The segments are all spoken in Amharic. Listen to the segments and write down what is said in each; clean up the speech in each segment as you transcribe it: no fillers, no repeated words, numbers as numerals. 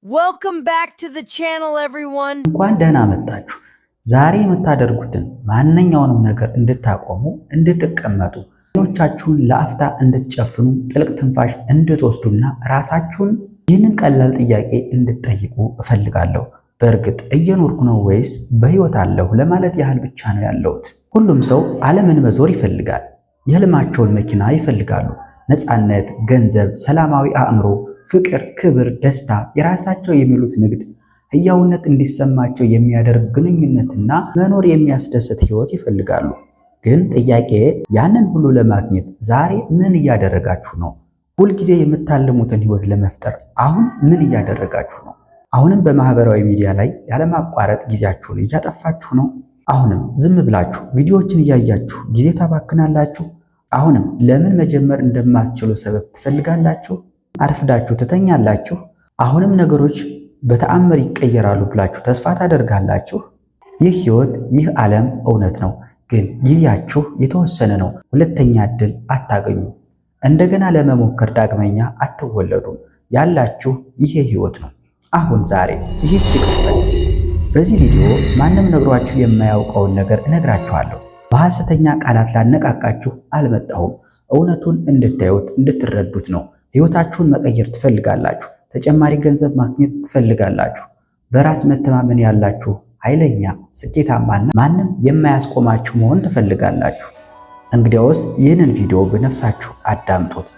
Welcome back to the channel everyone. እንኳን ደህና መጣችሁ። ዛሬ የምታደርጉትን ማንኛውንም ነገር እንድታቆሙ፣ እንድትቀመጡ፣ አይኖቻችሁን ለአፍታ እንድትጨፍኑ፣ ጥልቅ ትንፋሽ እንድትወስዱና ራሳችሁን ይህንን ቀላል ጥያቄ እንድትጠይቁ እፈልጋለሁ። በእርግጥ እየኖርኩ ነው ወይስ በህይወት አለሁ ለማለት ያህል ብቻ ነው ያለሁት። ሁሉም ሰው ዓለምን መዞር ይፈልጋል። የህልማቸውን መኪና ይፈልጋሉ። ነፃነት፣ ገንዘብ፣ ሰላማዊ አእምሮ፣ ፍቅር፣ ክብር፣ ደስታ፣ የራሳቸው የሚሉት ንግድ፣ ህያውነት እንዲሰማቸው የሚያደርግ ግንኙነትና መኖር የሚያስደስት ህይወት ይፈልጋሉ። ግን ጥያቄ ያንን ሁሉ ለማግኘት ዛሬ ምን እያደረጋችሁ ነው? ሁልጊዜ የምታልሙትን ህይወት ለመፍጠር አሁን ምን እያደረጋችሁ ነው? አሁንም በማህበራዊ ሚዲያ ላይ ያለማቋረጥ ጊዜያችሁን እያጠፋችሁ ነው? አሁንም ዝም ብላችሁ ቪዲዮዎችን እያያችሁ ጊዜ ታባክናላችሁ? አሁንም ለምን መጀመር እንደማትችሉ ሰበብ ትፈልጋላችሁ? አርፍዳችሁ ትተኛላችሁ? አሁንም ነገሮች በተአምር ይቀየራሉ ብላችሁ ተስፋ ታደርጋላችሁ? ይህ ህይወት፣ ይህ ዓለም እውነት ነው፣ ግን ጊዜያችሁ የተወሰነ ነው። ሁለተኛ ዕድል አታገኙ። እንደገና ለመሞከር ዳግመኛ አትወለዱም። ያላችሁ ይሄ ህይወት ነው። አሁን ዛሬ ይህች ቅጽበት። በዚህ ቪዲዮ ማንም ነግሯችሁ የማያውቀውን ነገር እነግራችኋለሁ። በሐሰተኛ ቃላት ላነቃቃችሁ አልመጣሁም። እውነቱን እንድታዩት እንድትረዱት ነው። ህይወታችሁን መቀየር ትፈልጋላችሁ? ተጨማሪ ገንዘብ ማግኘት ትፈልጋላችሁ? በራስ መተማመን ያላችሁ ኃይለኛ፣ ስኬታማና ማንም የማያስቆማችሁ መሆን ትፈልጋላችሁ? እንግዲያውስ ይህንን ቪዲዮ በነፍሳችሁ አዳምጡት፣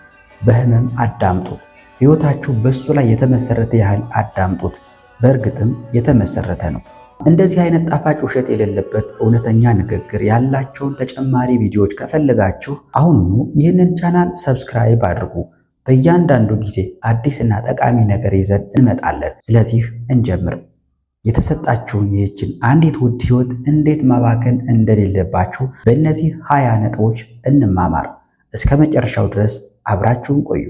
በህመም አዳምጡት። ህይወታችሁ በሱ ላይ የተመሰረተ ያህል አዳምጡት። በእርግጥም የተመሰረተ ነው። እንደዚህ አይነት ጣፋጭ ውሸት የሌለበት እውነተኛ ንግግር ያላቸውን ተጨማሪ ቪዲዮዎች ከፈለጋችሁ አሁኑኑ ይህንን ቻናል ሰብስክራይብ አድርጉ። በእያንዳንዱ ጊዜ አዲስና ጠቃሚ ነገር ይዘን እንመጣለን። ስለዚህ እንጀምር። የተሰጣችሁን ይህችን አንዲት ውድ ህይወት እንዴት ማባከን እንደሌለባችሁ በእነዚህ 20 ነጥቦች እንማማር። እስከ መጨረሻው ድረስ አብራችሁን ቆዩ።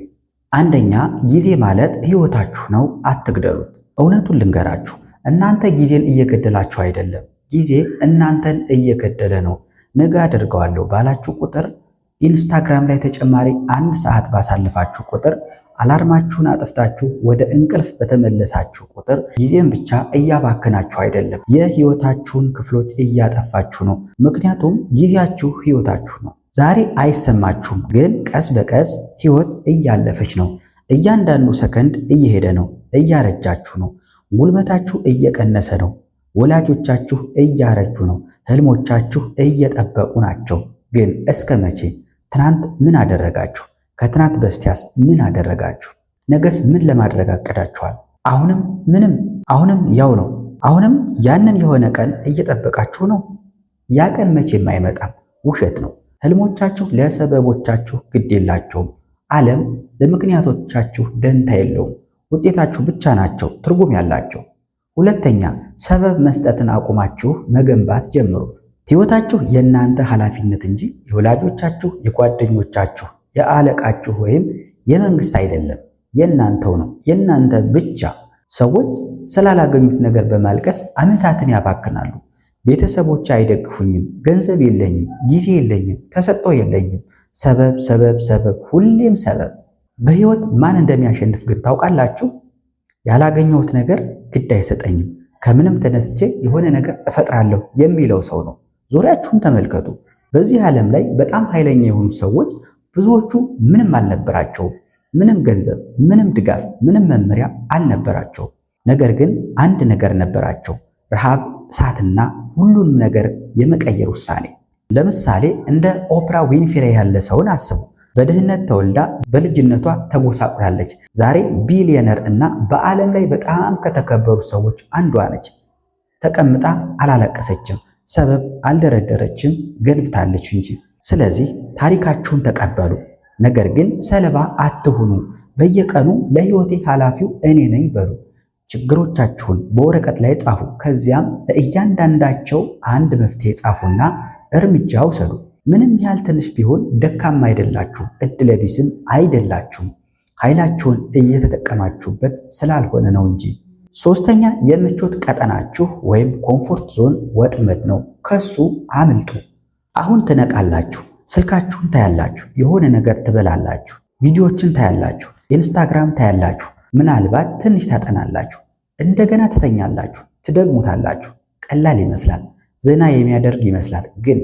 አንደኛ፣ ጊዜ ማለት ህይወታችሁ ነው፣ አትግደሉት። እውነቱን ልንገራችሁ፣ እናንተ ጊዜን እየገደላችሁ አይደለም፣ ጊዜ እናንተን እየገደለ ነው። ነገ አደርገዋለሁ ባላችሁ ቁጥር፣ ኢንስታግራም ላይ ተጨማሪ 1 ሰዓት ባሳልፋችሁ ቁጥር፣ አላርማችሁን አጥፍታችሁ ወደ እንቅልፍ በተመለሳችሁ ቁጥር ጊዜን ብቻ እያባከናችሁ አይደለም፣ የህይወታችሁን ክፍሎች እያጠፋችሁ ነው። ምክንያቱም ጊዜያችሁ ህይወታችሁ ነው። ዛሬ አይሰማችሁም፣ ግን ቀስ በቀስ ህይወት እያለፈች ነው። እያንዳንዱ ሰከንድ እየሄደ ነው። እያረጃችሁ ነው። ጉልበታችሁ እየቀነሰ ነው። ወላጆቻችሁ እያረጁ ነው። ህልሞቻችሁ እየጠበቁ ናቸው። ግን እስከ መቼ? ትናንት ምን አደረጋችሁ? ከትናንት በስቲያስ ምን አደረጋችሁ? ነገስ ምን ለማድረግ አቅዳችኋል? አሁንም ምንም። አሁንም ያው ነው። አሁንም ያንን የሆነ ቀን እየጠበቃችሁ ነው። ያ ቀን መቼም አይመጣም። ውሸት ነው። ህልሞቻችሁ ለሰበቦቻችሁ ግድ የላቸውም። ዓለም ለምክንያቶቻችሁ ደንታ የለውም። ውጤታችሁ ብቻ ናቸው ትርጉም ያላቸው። ሁለተኛ፣ ሰበብ መስጠትን አቁማችሁ መገንባት ጀምሩ። ህይወታችሁ የእናንተ ኃላፊነት እንጂ የወላጆቻችሁ፣ የጓደኞቻችሁ፣ የአለቃችሁ ወይም የመንግስት አይደለም። የእናንተው ነው፣ የእናንተ ብቻ። ሰዎች ስላላገኙት ነገር በማልቀስ ዓመታትን ያባክናሉ። ቤተሰቦች አይደግፉኝም፣ ገንዘብ የለኝም፣ ጊዜ የለኝም፣ ተሰጥቶ የለኝም። ሰበብ ሰበብ ሰበብ፣ ሁሌም ሰበብ። በህይወት ማን እንደሚያሸንፍ ግን ታውቃላችሁ? ያላገኘሁት ነገር ግድ አይሰጠኝም፣ ከምንም ተነስቼ የሆነ ነገር እፈጥራለሁ የሚለው ሰው ነው። ዙሪያችሁን ተመልከቱ። በዚህ ዓለም ላይ በጣም ኃይለኛ የሆኑ ሰዎች ብዙዎቹ ምንም አልነበራቸውም። ምንም ገንዘብ፣ ምንም ድጋፍ፣ ምንም መመሪያ አልነበራቸውም። ነገር ግን አንድ ነገር ነበራቸው፣ ረሃብ፣ እሳትና ሁሉንም ነገር የመቀየር ውሳኔ። ለምሳሌ እንደ ኦፕራ ዊንፍሬ ያለ ሰውን አስቡ። በድህነት ተወልዳ በልጅነቷ ተጎሳቁላለች። ዛሬ ቢሊየነር እና በዓለም ላይ በጣም ከተከበሩ ሰዎች አንዷ ነች። ተቀምጣ አላለቀሰችም፣ ሰበብ አልደረደረችም፣ ገንብታለች እንጂ። ስለዚህ ታሪካችሁን ተቀበሉ፣ ነገር ግን ሰለባ አትሁኑ። በየቀኑ ለህይወቴ ኃላፊው እኔ ነኝ በሉ። ችግሮቻችሁን በወረቀት ላይ ጻፉ። ከዚያም ለእያንዳንዳቸው አንድ መፍትሄ ጻፉና እርምጃ ውሰዱ። ምንም ያህል ትንሽ ቢሆን ደካማ አይደላችሁም፣ እድለቢስም አይደላችሁም። ኃይላችሁን እየተጠቀማችሁበት ስላልሆነ ነው እንጂ። ሶስተኛ፣ የምቾት ቀጠናችሁ ወይም ኮምፎርት ዞን ወጥመድ ነው። ከሱ አምልጡ። አሁን ትነቃላችሁ፣ ስልካችሁን ታያላችሁ፣ የሆነ ነገር ትበላላችሁ፣ ቪዲዮዎችን ታያላችሁ፣ ኢንስታግራም ታያላችሁ፣ ምናልባት ትንሽ ታጠናላችሁ። እንደገና ትተኛላችሁ፣ ትደግሙታላችሁ። ቀላል ይመስላል፣ ዘና የሚያደርግ ይመስላል። ግን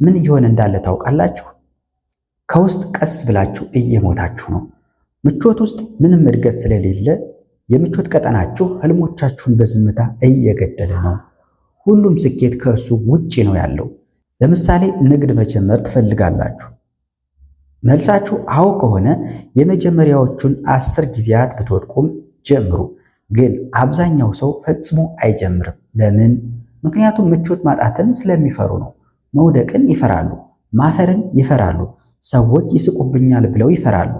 ምን እየሆነ እንዳለ ታውቃላችሁ? ከውስጥ ቀስ ብላችሁ እየሞታችሁ ነው። ምቾት ውስጥ ምንም እድገት ስለሌለ የምቾት ቀጠናችሁ ህልሞቻችሁን በዝምታ እየገደለ ነው። ሁሉም ስኬት ከእሱ ውጪ ነው ያለው። ለምሳሌ ንግድ መጀመር ትፈልጋላችሁ። መልሳችሁ አዎ ከሆነ የመጀመሪያዎቹን 10 ጊዜያት ብትወድቁም ጀምሩ። ግን አብዛኛው ሰው ፈጽሞ አይጀምርም። ለምን? ምክንያቱም ምቾት ማጣትን ስለሚፈሩ ነው። መውደቅን ይፈራሉ፣ ማፈርን ይፈራሉ፣ ሰዎች ይስቁብኛል ብለው ይፈራሉ።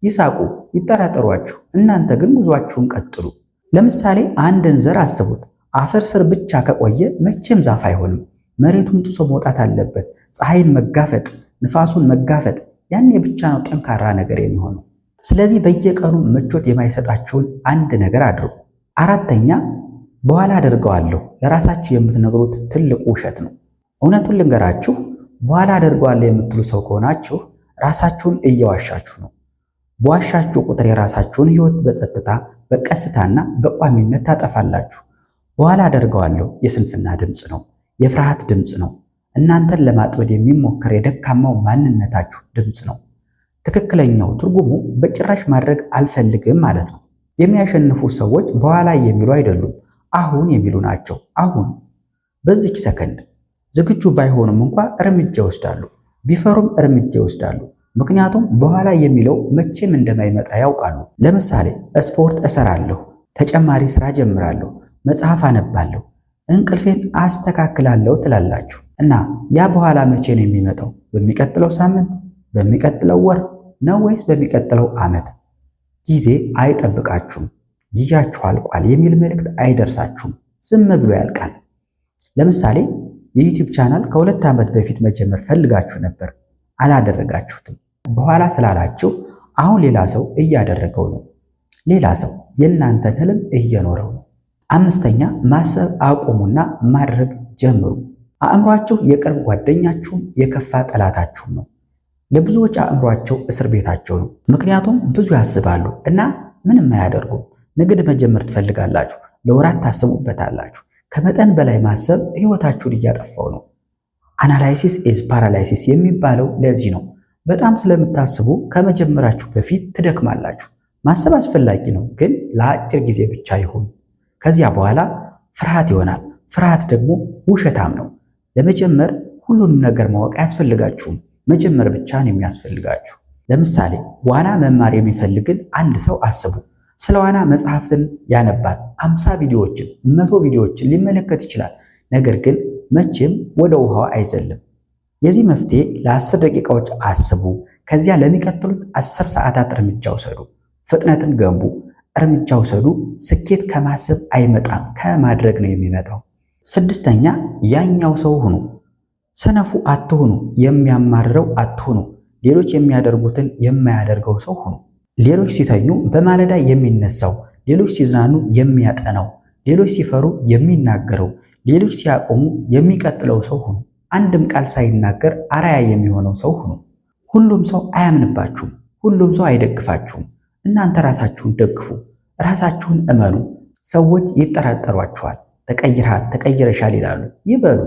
ይሳቁ፣ ይጠራጠሯችሁ፣ እናንተ ግን ጉዟችሁን ቀጥሉ። ለምሳሌ አንድን ዘር አስቡት። አፈር ስር ብቻ ከቆየ መቼም ዛፍ አይሆንም። መሬቱን ጥሶ መውጣት አለበት። ፀሐይን መጋፈጥ፣ ንፋሱን መጋፈጥ፣ ያኔ ብቻ ነው ጠንካራ ነገር የሚሆነው። ስለዚህ በየቀኑ ምቾት የማይሰጣችሁን አንድ ነገር አድርጉ። አራተኛ፣ በኋላ አደርገዋለሁ ለራሳችሁ የምትነግሩት ትልቁ ውሸት ነው። እውነቱን ልንገራችሁ፣ በኋላ አደርገዋለሁ የምትሉ ሰው ከሆናችሁ ራሳችሁን እየዋሻችሁ ነው። በዋሻችሁ ቁጥር የራሳችሁን ሕይወት በጸጥታ በቀስታና በቋሚነት ታጠፋላችሁ። በኋላ አደርገዋለሁ የስንፍና ድምፅ ነው፣ የፍርሃት ድምፅ ነው። እናንተን ለማጥመድ የሚሞከር የደካማው ማንነታችሁ ድምፅ ነው። ትክክለኛው ትርጉሙ በጭራሽ ማድረግ አልፈልግም ማለት ነው። የሚያሸንፉ ሰዎች በኋላ የሚሉ አይደሉም፣ አሁን የሚሉ ናቸው። አሁን በዚች ሰከንድ ዝግጁ ባይሆኑም እንኳ እርምጃ ይወስዳሉ። ቢፈሩም እርምጃ ይወስዳሉ። ምክንያቱም በኋላ የሚለው መቼም እንደማይመጣ ያውቃሉ። ለምሳሌ ስፖርት እሰራለሁ፣ ተጨማሪ ስራ ጀምራለሁ፣ መጽሐፍ አነባለሁ፣ እንቅልፌን አስተካክላለሁ ትላላችሁ እና ያ በኋላ መቼ ነው የሚመጣው? በሚቀጥለው ሳምንት፣ በሚቀጥለው ወር ነው ወይስ በሚቀጥለው ዓመት? ጊዜ አይጠብቃችሁም። ጊዜያችሁ አልቋል የሚል መልእክት አይደርሳችሁም። ዝም ብሎ ያልቃል። ለምሳሌ የዩቲዩብ ቻናል ከ2 ዓመት በፊት መጀመር ፈልጋችሁ ነበር፣ አላደረጋችሁትም። በኋላ ስላላችሁ አሁን ሌላ ሰው እያደረገው ነው። ሌላ ሰው የእናንተን ህልም እየኖረው ነው። አምስተኛ፣ ማሰብ አቁሙና ማድረግ ጀምሩ። አእምሯችሁ የቅርብ ጓደኛችሁም የከፋ ጠላታችሁም ነው። ለብዙዎች አእምሯቸው እስር ቤታቸው ነው። ምክንያቱም ብዙ ያስባሉ እና ምንም አያደርጉም። ንግድ መጀመር ትፈልጋላችሁ፣ ለወራት ታስቡበታላችሁ። ከመጠን በላይ ማሰብ ህይወታችሁን እያጠፋው ነው። አናላይሲስ ኢዝ ፓራላይሲስ የሚባለው ለዚህ ነው። በጣም ስለምታስቡ ከመጀመራችሁ በፊት ትደክማላችሁ። ማሰብ አስፈላጊ ነው፣ ግን ለአጭር ጊዜ ብቻ ይሁን። ከዚያ በኋላ ፍርሃት ይሆናል። ፍርሃት ደግሞ ውሸታም ነው። ለመጀመር ሁሉንም ነገር ማወቅ አያስፈልጋችሁም። መጀመር ብቻ ነው የሚያስፈልጋችሁ። ለምሳሌ ዋና መማር የሚፈልግን አንድ ሰው አስቡ። ስለ ዋና መጽሐፍትን ያነባል። 50 ቪዲዮዎችን፣ 100 ቪዲዮዎችን ሊመለከት ይችላል። ነገር ግን መቼም ወደ ውሃው አይዘልም። የዚህ መፍትሄ ለ10 ደቂቃዎች አስቡ። ከዚያ ለሚቀጥሉት 10 ሰዓታት እርምጃ ውሰዱ። ፍጥነትን ገንቡ። እርምጃ ውሰዱ። ስኬት ከማሰብ አይመጣም፣ ከማድረግ ነው የሚመጣው። 6ኛ፣ ያኛው ሰው ሁኑ። ሰነፉ አትሁኑ። የሚያማርረው አትሁኑ። ሌሎች የሚያደርጉትን የማያደርገው ሰው ሁኑ። ሌሎች ሲተኙ በማለዳ የሚነሳው፣ ሌሎች ሲዝናኑ የሚያጠናው፣ ሌሎች ሲፈሩ የሚናገረው፣ ሌሎች ሲያቆሙ የሚቀጥለው ሰው ሁኑ። አንድም ቃል ሳይናገር አርአያ የሚሆነው ሰው ሁኑ። ሁሉም ሰው አያምንባችሁም። ሁሉም ሰው አይደግፋችሁም። እናንተ ራሳችሁን ደግፉ። ራሳችሁን እመኑ። ሰዎች ይጠራጠሯችኋል። ተቀይረሃል፣ ተቀይረሻል ይላሉ። ይበሉ።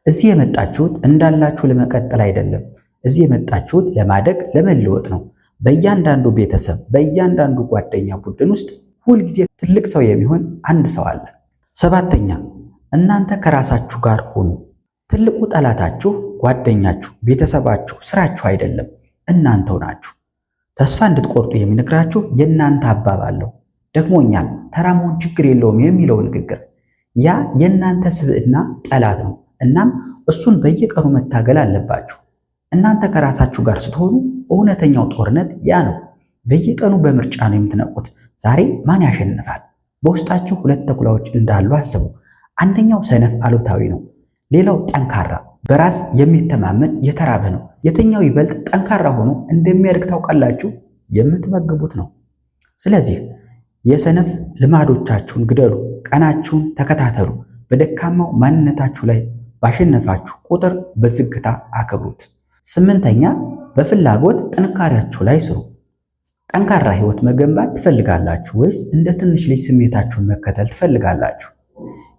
እዚህ የመጣችሁት እንዳላችሁ ለመቀጠል አይደለም። እዚህ የመጣችሁት ለማደግ፣ ለመለወጥ ነው። በእያንዳንዱ ቤተሰብ፣ በእያንዳንዱ ጓደኛ ቡድን ውስጥ ሁልጊዜ ትልቅ ሰው የሚሆን አንድ ሰው አለ። 7ኛ፣ እናንተ ከራሳችሁ ጋር ሁኑ። ትልቁ ጠላታችሁ ጓደኛችሁ፣ ቤተሰባችሁ፣ ስራችሁ አይደለም፣ እናንተው ናችሁ። ተስፋ እንድትቆርጡ የሚነግራችሁ የእናንተ አባባል ነው። ደክሞኛል፣ ተራ መሆን ችግር የለውም የሚለው ንግግር፣ ያ የእናንተ ስብዕና ጠላት ነው። እናም እሱን በየቀኑ መታገል አለባችሁ። እናንተ ከራሳችሁ ጋር ስትሆኑ እውነተኛው ጦርነት ያ ነው። በየቀኑ በምርጫ ነው የምትነቁት። ዛሬ ማን ያሸንፋል? በውስጣችሁ 2 ተኩላዎች እንዳሉ አስቡ። አንደኛው ሰነፍ አሉታዊ ነው። ሌላው ጠንካራ በራስ የሚተማመን የተራበ ነው። የትኛው ይበልጥ ጠንካራ ሆኖ እንደሚያድግ ታውቃላችሁ? የምትመግቡት ነው። ስለዚህ የሰነፍ ልማዶቻችሁን ግደሉ። ቀናችሁን ተከታተሉ። በደካማው ማንነታችሁ ላይ ባሸነፋችሁ ቁጥር በዝግታ አክብሩት። 8ኛ፣ በፍላጎት ጥንካሬያችሁ ላይ ስሩ። ጠንካራ ህይወት መገንባት ትፈልጋላችሁ ወይስ እንደ ትንሽ ልጅ ስሜታችሁን መከተል ትፈልጋላችሁ?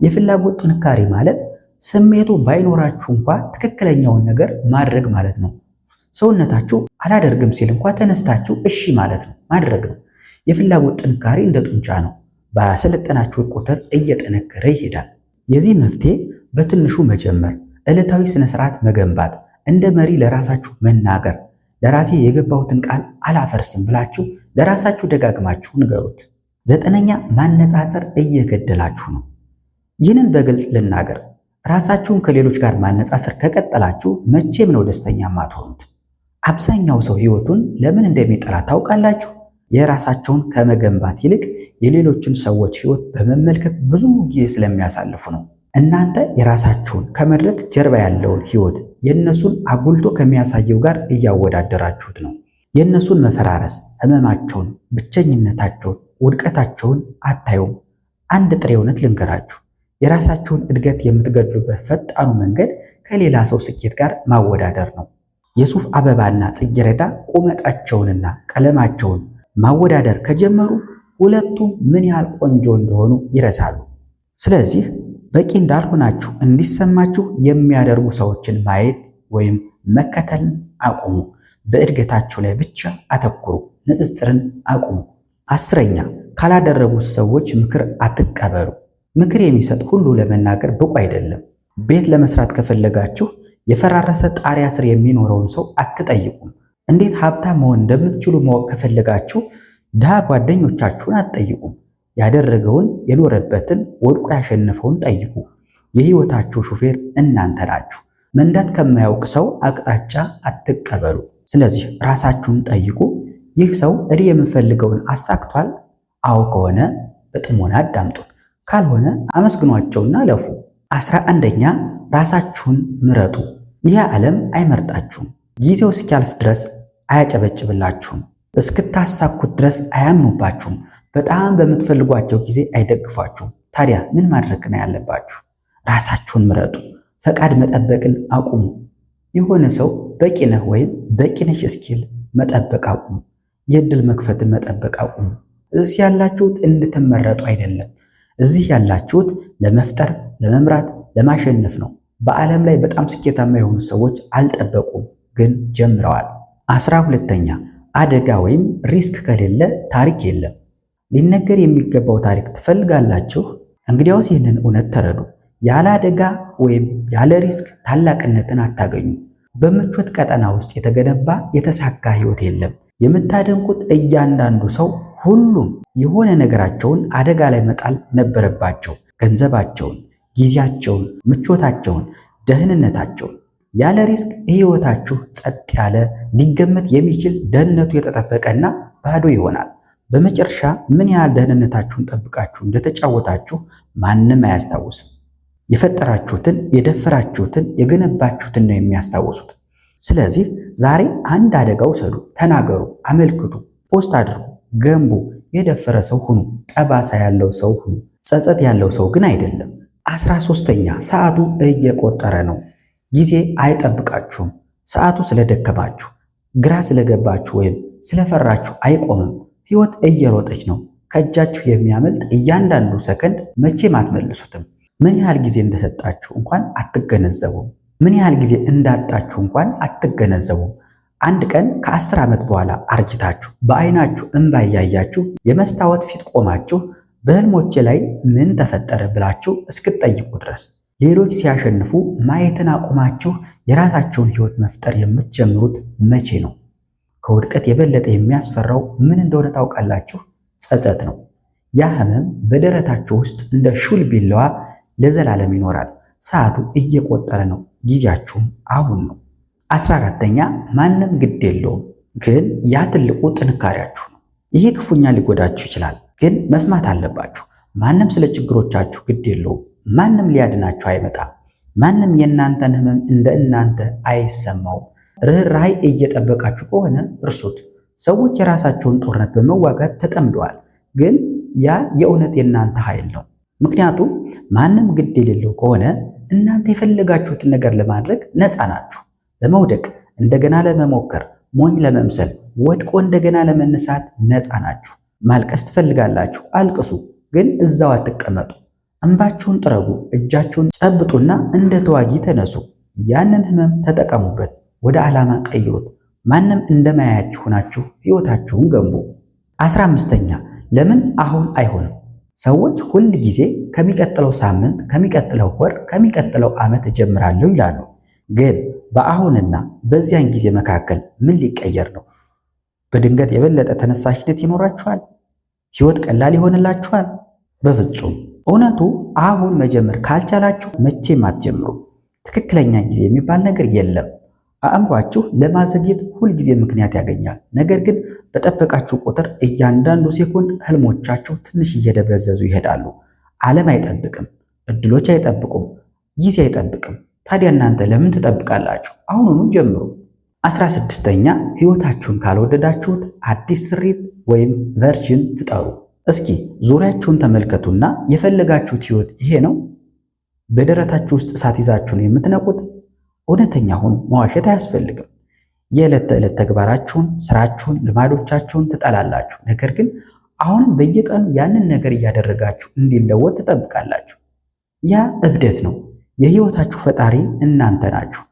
የፍላጎት ጥንካሬ ማለት ስሜቱ ባይኖራችሁ እንኳ ትክክለኛውን ነገር ማድረግ ማለት ነው። ሰውነታችሁ አላደርግም ሲል እንኳ ተነስታችሁ እሺ ማለት ነው፣ ማድረግ ነው። የፍላጎት ጥንካሬ እንደ ጡንቻ ነው። ባሰለጠናችሁ ቁጥር እየጠነከረ ይሄዳል። የዚህ መፍትሄ በትንሹ መጀመር፣ ዕለታዊ ስነ ስርዓት መገንባት፣ እንደ መሪ ለራሳችሁ መናገር። ለራሴ የገባሁትን ቃል አላፈርስም ብላችሁ ለራሳችሁ ደጋግማችሁ ንገሩት። 9ኛ ማነጻጸር እየገደላችሁ ነው። ይህንን በግልጽ ልናገር፣ ራሳችሁን ከሌሎች ጋር ማነጻጸር ከቀጠላችሁ መቼም ነው ደስተኛ ማትሆኑት። አብዛኛው ሰው ህይወቱን ለምን እንደሚጠላ ታውቃላችሁ? የራሳቸውን ከመገንባት ይልቅ የሌሎችን ሰዎች ህይወት በመመልከት ብዙ ጊዜ ስለሚያሳልፉ ነው። እናንተ የራሳችሁን ከመድረክ ጀርባ ያለውን ህይወት የእነሱን አጉልቶ ከሚያሳየው ጋር እያወዳደራችሁት ነው። የእነሱን መፈራረስ፣ ህመማቸውን፣ ብቸኝነታቸውን፣ ውድቀታቸውን አታዩም። አንድ ጥሬ እውነት ልንገራችሁ፣ የራሳችሁን እድገት የምትገድሉበት ፈጣኑ መንገድ ከሌላ ሰው ስኬት ጋር ማወዳደር ነው። የሱፍ አበባና ጽጌረዳ ቁመጣቸውንና ቀለማቸውን ማወዳደር ከጀመሩ ሁለቱም ምን ያህል ቆንጆ እንደሆኑ ይረሳሉ። ስለዚህ በቂ እንዳልሆናችሁ እንዲሰማችሁ የሚያደርጉ ሰዎችን ማየት ወይም መከተልን አቁሙ። በእድገታቸው ላይ ብቻ አተኩሩ። ንጽጽርን አቁሙ። 10ኛ ካላደረጉት ሰዎች ምክር አትቀበሉ። ምክር የሚሰጥ ሁሉ ለመናገር ብቁ አይደለም። ቤት ለመስራት ከፈለጋችሁ የፈራረሰ ጣሪያ ስር የሚኖረውን ሰው አትጠይቁም። እንዴት ሀብታም መሆን እንደምትችሉ ማወቅ ከፈለጋችሁ ድሃ ጓደኞቻችሁን አትጠይቁም። ያደረገውን የኖረበትን ወድቆ ያሸነፈውን ጠይቁ። የህይወታችሁ ሹፌር እናንተ ናችሁ። መንዳት ከማያውቅ ሰው አቅጣጫ አትቀበሉ። ስለዚህ ራሳችሁን ጠይቁ። ይህ ሰው እኔ የምፈልገውን አሳክቷል? አዎ ከሆነ በጥሞና አዳምጡት፣ ካልሆነ አመስግኗቸውና ለፉ። 11ኛ ራሳችሁን ምረጡ። ይህ ዓለም አይመርጣችሁም። ጊዜው እስኪያልፍ ድረስ አያጨበጭብላችሁም። እስክታሳኩት ድረስ አያምኑባችሁም። በጣም በምትፈልጓቸው ጊዜ አይደግፏችሁም። ታዲያ ምን ማድረግ ነው ያለባችሁ? ራሳችሁን ምረጡ። ፈቃድ መጠበቅን አቁሙ። የሆነ ሰው በቂ ነህ ወይም በቂ ነሽ እስኪል መጠበቅ አቁሙ። የእድል መክፈትን መጠበቅ አቁሙ። እዚህ ያላችሁት እንድትመረጡ አይደለም። እዚህ ያላችሁት ለመፍጠር፣ ለመምራት፣ ለማሸነፍ ነው። በዓለም ላይ በጣም ስኬታማ የሆኑ ሰዎች አልጠበቁም፣ ግን ጀምረዋል። 12ኛ አደጋ ወይም ሪስክ ከሌለ ታሪክ የለም። ሊነገር የሚገባው ታሪክ ትፈልጋላችሁ? እንግዲያውስ ይህንን እውነት ተረዱ። ያለ አደጋ ወይም ያለ ሪስክ ታላቅነትን አታገኙ። በምቾት ቀጠና ውስጥ የተገነባ የተሳካ ህይወት የለም። የምታደንቁት እያንዳንዱ ሰው ሁሉም የሆነ ነገራቸውን አደጋ ላይ መጣል ነበረባቸው። ገንዘባቸውን፣ ጊዜያቸውን፣ ምቾታቸውን፣ ደህንነታቸውን። ያለ ሪስክ ህይወታችሁ ጸጥ ያለ፣ ሊገመት የሚችል ደህንነቱ የተጠበቀና ባዶ ይሆናል። በመጨረሻ ምን ያህል ደህንነታችሁን ጠብቃችሁ እንደተጫወታችሁ ማንም አያስታውስም። የፈጠራችሁትን፣ የደፈራችሁትን፣ የገነባችሁትን ነው የሚያስታውሱት። ስለዚህ ዛሬ አንድ አደጋ ውሰዱ፣ ተናገሩ፣ አመልክቱ፣ ፖስት አድርጉ፣ ገንቡ። የደፈረ ሰው ሁኑ፣ ጠባሳ ያለው ሰው ሁኑ፣ ጸጸት ያለው ሰው ግን አይደለም። 13ኛ ሰዓቱ እየቆጠረ ነው። ጊዜ አይጠብቃችሁም። ሰዓቱ ስለደከማችሁ፣ ግራ ስለገባችሁ ወይም ስለፈራችሁ አይቆምም። ህይወት እየሮጠች ነው። ከእጃችሁ የሚያመልጥ እያንዳንዱ ሰከንድ መቼም አትመልሱትም። ምን ያህል ጊዜ እንደሰጣችሁ እንኳን አትገነዘቡም። ምን ያህል ጊዜ እንዳጣችሁ እንኳን አትገነዘቡም። አንድ ቀን ከ10 ዓመት በኋላ አርጅታችሁ በአይናችሁ እንባ እያያችሁ የመስታወት ፊት ቆማችሁ በህልሞቼ ላይ ምን ተፈጠረ ብላችሁ እስክትጠይቁ ድረስ ሌሎች ሲያሸንፉ ማየትን አቁማችሁ የራሳቸውን ህይወት መፍጠር የምትጀምሩት መቼ ነው? ከውድቀት የበለጠ የሚያስፈራው ምን እንደሆነ ታውቃላችሁ? ጸጸት ነው። ያ ህመም በደረታችሁ ውስጥ እንደ ሹል ቢላዋ ለዘላለም ይኖራል። ሰዓቱ እየቆጠረ ነው። ጊዜያችሁም አሁን ነው። 14ኛ ማንም ግድ የለውም፣ ግን ያ ትልቁ ጥንካሬያችሁ ነው። ይሄ ክፉኛ ሊጎዳችሁ ይችላል፣ ግን መስማት አለባችሁ። ማንም ስለ ችግሮቻችሁ ግድ የለውም። ማንም ሊያድናችሁ አይመጣም። ማንም የእናንተን ህመም እንደ እናንተ አይሰማውም። ርኅራኄ እየጠበቃችሁ ከሆነ እርሱት። ሰዎች የራሳቸውን ጦርነት በመዋጋት ተጠምደዋል፣ ግን ያ የእውነት የእናንተ ኃይል ነው። ምክንያቱም ማንም ግድ የሌለው ከሆነ እናንተ የፈለጋችሁትን ነገር ለማድረግ ነፃ ናችሁ። ለመውደቅ፣ እንደገና ለመሞከር፣ ሞኝ ለመምሰል ወድቆ እንደገና ለመነሳት ነፃ ናችሁ። ማልቀስ ትፈልጋላችሁ፣ አልቅሱ፣ ግን እዛው አትቀመጡ። እንባችሁን ጥረጉ፣ እጃችሁን ጨብጡና እንደ ተዋጊ ተነሱ። ያንን ህመም ተጠቀሙበት፣ ወደ ዓላማ ቀይሩት። ማንም እንደማያያችሁ ሆናችሁ ህይወታችሁን ገንቡ። 15ኛ ለምን አሁን አይሆንም? ሰዎች ሁል ጊዜ ከሚቀጥለው ሳምንት፣ ከሚቀጥለው ወር፣ ከሚቀጥለው ዓመት እጀምራለሁ ይላሉ። ግን በአሁንና በዚያን ጊዜ መካከል ምን ሊቀየር ነው? በድንገት የበለጠ ተነሳሽነት ይኖራችኋል? ህይወት ቀላል ይሆንላችኋል? በፍጹም። እውነቱ አሁን መጀመር ካልቻላችሁ መቼም አትጀምሩ። ትክክለኛ ጊዜ የሚባል ነገር የለም። አእምሯችሁ ለማዘግየት ሁልጊዜ ምክንያት ያገኛል። ነገር ግን በጠበቃችሁ ቁጥር እያንዳንዱ ሴኮንድ ህልሞቻችሁ ትንሽ እየደበዘዙ ይሄዳሉ። ዓለም አይጠብቅም፣ እድሎች አይጠብቁም፣ ጊዜ አይጠብቅም። ታዲያ እናንተ ለምን ትጠብቃላችሁ? አሁኑኑ ጀምሩ። 16ኛ ህይወታችሁን ካልወደዳችሁት አዲስ ስሪት ወይም ቨርዥን ፍጠሩ። እስኪ ዙሪያችሁን ተመልከቱና የፈለጋችሁት ህይወት ይሄ ነው? በደረታችሁ ውስጥ እሳት ይዛችሁ ነው የምትነቁት? እውነተኛ ሆኑ፣ መዋሸት አያስፈልግም። የዕለት ተዕለት ተግባራችሁን፣ ስራችሁን፣ ልማዶቻችሁን ትጠላላችሁ። ነገር ግን አሁንም በየቀኑ ያንን ነገር እያደረጋችሁ እንዲለወጥ ትጠብቃላችሁ። ያ እብደት ነው። የህይወታችሁ ፈጣሪ እናንተ ናችሁ።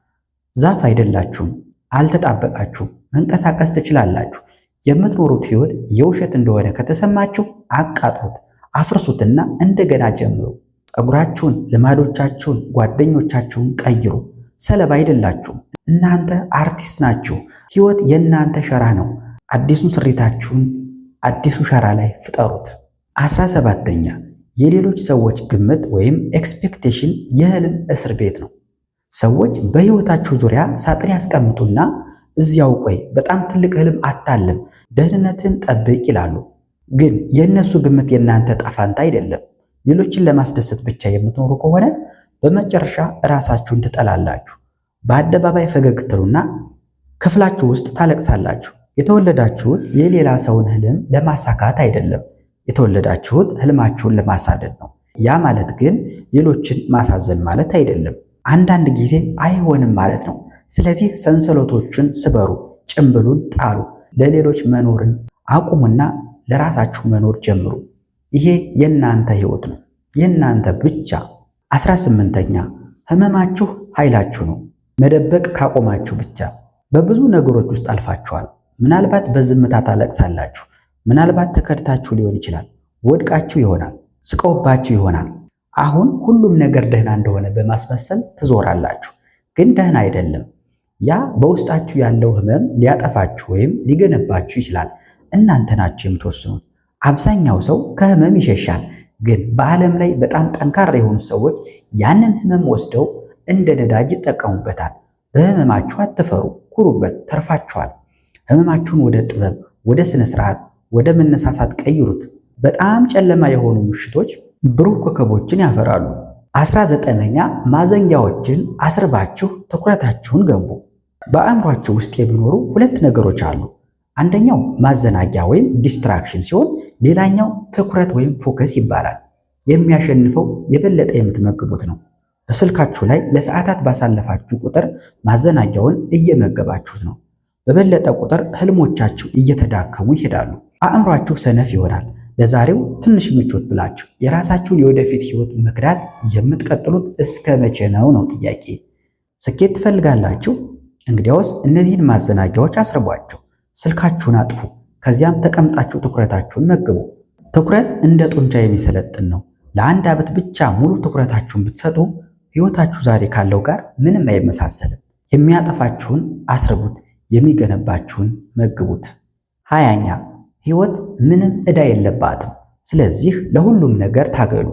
ዛፍ አይደላችሁም። አልተጣበቃችሁም። መንቀሳቀስ ትችላላችሁ። የምትኖሩት ህይወት የውሸት እንደሆነ ከተሰማችሁ አቃጥሉት፣ አፍርሱትና እንደገና ጀምሩ። ፀጉራችሁን፣ ልማዶቻችሁን፣ ጓደኞቻችሁን ቀይሩ። ሰለባ አይደላችሁም። እናንተ አርቲስት ናችሁ። ህይወት የእናንተ ሸራ ነው። አዲሱን ስሪታችሁን አዲሱ ሸራ ላይ ፍጠሩት። 17ኛ የሌሎች ሰዎች ግምት ወይም ኤክስፔክቴሽን የህልም እስር ቤት ነው። ሰዎች በህይወታችሁ ዙሪያ ሳጥን ያስቀምጡና እዚያው ቆይ፣ በጣም ትልቅ ህልም አታልም፣ ደህንነትን ጠብቅ ይላሉ። ግን የእነሱ ግምት የእናንተ ጣፋንታ አይደለም። ሌሎችን ለማስደሰት ብቻ የምትኖሩ ከሆነ በመጨረሻ ራሳችሁን ትጠላላችሁ። በአደባባይ ፈገግ ትሉና ክፍላችሁ ውስጥ ታለቅሳላችሁ። የተወለዳችሁት የሌላ ሰውን ህልም ለማሳካት አይደለም። የተወለዳችሁት ህልማችሁን ለማሳደድ ነው። ያ ማለት ግን ሌሎችን ማሳዘን ማለት አይደለም። አንዳንድ ጊዜ አይሆንም ማለት ነው። ስለዚህ ሰንሰለቶችን ስበሩ፣ ጭምብሉን ጣሉ፣ ለሌሎች መኖርን አቁሙና ለራሳችሁ መኖር ጀምሩ። ይሄ የእናንተ ህይወት ነው፣ የእናንተ ብቻ። 18ኛ ህመማችሁ ኃይላችሁ ነው። መደበቅ ካቆማችሁ ብቻ። በብዙ ነገሮች ውስጥ አልፋችኋል። ምናልባት በዝምታ ታለቅሳላችሁ። ምናልባት ተከድታችሁ ሊሆን ይችላል። ወድቃችሁ ይሆናል። ስቀውባችሁ ይሆናል። አሁን ሁሉም ነገር ደህና እንደሆነ በማስመሰል ትዞራላችሁ፣ ግን ደህና አይደለም። ያ በውስጣችሁ ያለው ህመም ሊያጠፋችሁ ወይም ሊገነባችሁ ይችላል። እናንተ ናችሁ የምትወስኑት። አብዛኛው ሰው ከህመም ይሸሻል፣ ግን በዓለም ላይ በጣም ጠንካራ የሆኑ ሰዎች ያንን ህመም ወስደው እንደ ነዳጅ ይጠቀሙበታል። በህመማችሁ አትፈሩ፣ ኩሩበት፣ ተርፋችኋል። ህመማችሁን ወደ ጥበብ፣ ወደ ስነ ስርዓት፣ ወደ መነሳሳት ቀይሩት። በጣም ጨለማ የሆኑ ምሽቶች ብሩህ ኮከቦችን ያፈራሉ። 19ኛ ማዘንጊያዎችን አስርባችሁ ትኩረታችሁን ገንቡ። በአእምሯችሁ ውስጥ የሚኖሩ ሁለት ነገሮች አሉ። አንደኛው ማዘናጊያ ወይም ዲስትራክሽን ሲሆን ሌላኛው ትኩረት ወይም ፎከስ ይባላል። የሚያሸንፈው የበለጠ የምትመግቡት ነው። በስልካችሁ ላይ ለሰዓታት ባሳለፋችሁ ቁጥር ማዘናጊያውን እየመገባችሁት ነው። በበለጠ ቁጥር ህልሞቻችሁ እየተዳከሙ ይሄዳሉ። አእምሯችሁ ሰነፍ ይሆናል። ለዛሬው ትንሽ ምቾት ብላችሁ የራሳችሁን የወደፊት ህይወት መክዳት የምትቀጥሉት እስከ መቼ ነው ጥያቄ። ስኬት ትፈልጋላችሁ? እንግዲያውስ እነዚህን ማዘናጊያዎች አስርቧቸው። ስልካችሁን አጥፉ። ከዚያም ተቀምጣችሁ ትኩረታችሁን መግቡ። ትኩረት እንደ ጡንቻ የሚሰለጥን ነው። ለአንድ ዓመት ብቻ ሙሉ ትኩረታችሁን ብትሰጡ ህይወታችሁ ዛሬ ካለው ጋር ምንም አይመሳሰልም። የሚያጠፋችሁን አስርቡት፣ የሚገነባችሁን መግቡት። 20ኛ ህይወት ምንም ዕዳ የለባትም። ስለዚህ ለሁሉም ነገር ታገሉ።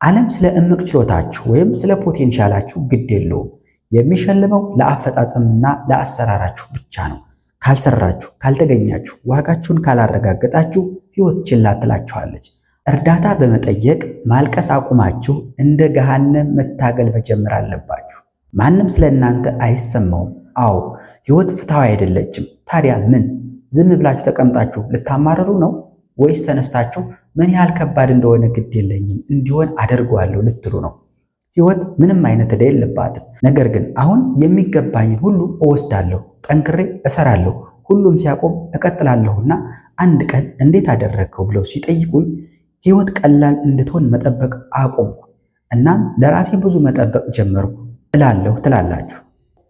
ዓለም ስለ እምቅ ችሎታችሁ ወይም ስለ ፖቴንሻላችሁ ግድ የለውም። የሚሸልመው ለአፈጻጸምና ለአሰራራችሁ ብቻ ነው። ካልሰራችሁ፣ ካልተገኛችሁ፣ ዋጋችሁን ካላረጋገጣችሁ ህይወት ችላ ትላችኋለች። እርዳታ በመጠየቅ ማልቀስ አቁማችሁ እንደ ገሃነም መታገል መጀመር አለባችሁ። ማንም ስለ እናንተ አይሰማውም። አዎ ህይወት ፍትሃዊ አይደለችም። ታዲያ ምን? ዝም ብላችሁ ተቀምጣችሁ ልታማረሩ ነው? ወይስ ተነስታችሁ ምን ያህል ከባድ እንደሆነ ግድ የለኝም እንዲሆን አደርገዋለሁ ልትሉ ነው? ህይወት ምንም አይነት ዕዳ የለባትም። ነገር ግን አሁን የሚገባኝን ሁሉ እወስዳለሁ፣ ጠንክሬ እሰራለሁ፣ ሁሉም ሲያቆም እቀጥላለሁና አንድ ቀን እንዴት አደረግከው ብለው ሲጠይቁኝ ሕይወት ቀላል እንድትሆን መጠበቅ አቆምኩ። እናም ለራሴ ብዙ መጠበቅ ጀመርኩ እላለሁ ትላላችሁ።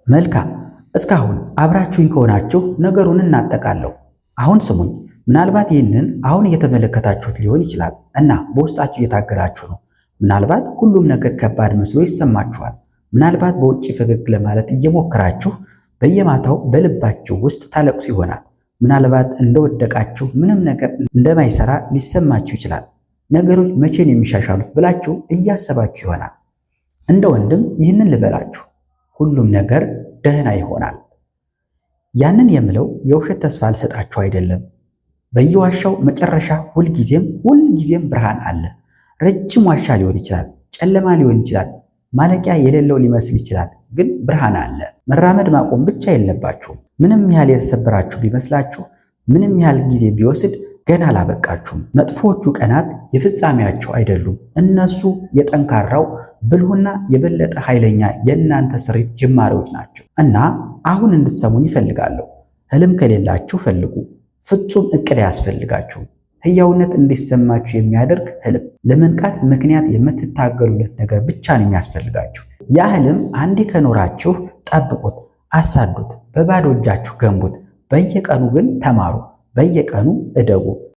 መልካም፣ እስካሁን አብራችሁኝ ከሆናችሁ ነገሩን እናጠቃለሁ። አሁን ስሙኝ። ምናልባት ይህንን አሁን እየተመለከታችሁት ሊሆን ይችላል እና በውስጣችሁ እየታገላችሁ ነው። ምናልባት ሁሉም ነገር ከባድ መስሎ ይሰማችኋል። ምናልባት በውጭ ፈገግ ለማለት እየሞከራችሁ በየማታው በልባችሁ ውስጥ ታለቅሱ ይሆናል። ምናልባት እንደወደቃችሁ ምንም ነገር እንደማይሰራ ሊሰማችሁ ይችላል። ነገሮች መቼን የሚሻሻሉት ብላችሁ እያሰባችሁ ይሆናል። እንደ ወንድም ይህንን ልበላችሁ፣ ሁሉም ነገር ደህና ይሆናል። ያንን የምለው የውሸት ተስፋ አልሰጣችሁ አይደለም። በየዋሻው መጨረሻ ሁልጊዜም ብርሃን አለ። ረጅም ዋሻ ሊሆን ይችላል፣ ጨለማ ሊሆን ይችላል፣ ማለቂያ የሌለው ሊመስል ይችላል፣ ግን ብርሃን አለ። መራመድ ማቆም ብቻ የለባችሁም። ምንም ያህል የተሰበራችሁ ቢመስላችሁ፣ ምንም ያህል ጊዜ ቢወስድ ገና አላበቃችሁም። መጥፎዎቹ ቀናት የፍጻሜያቸው አይደሉም። እነሱ የጠንካራው ብልሁና የበለጠ ኃይለኛ የእናንተ ስሪት ጅማሬዎች ናቸው። እና አሁን እንድትሰሙኝ ይፈልጋለሁ። ህልም ከሌላችሁ ፈልጉ። ፍጹም እቅድ ያስፈልጋችሁ። ህያውነት እንዲሰማችሁ የሚያደርግ ህልም። ለመንቃት ምክንያት የምትታገሉለት ነገር ብቻ ነው የሚያስፈልጋችሁ። ያ ህልም አንዴ ከኖራችሁ ጠብቁት፣ አሳዱት፣ በባዶ እጃችሁ ገንቡት። በየቀኑ ግን ተማሩ፣ በየቀኑ እደጉ።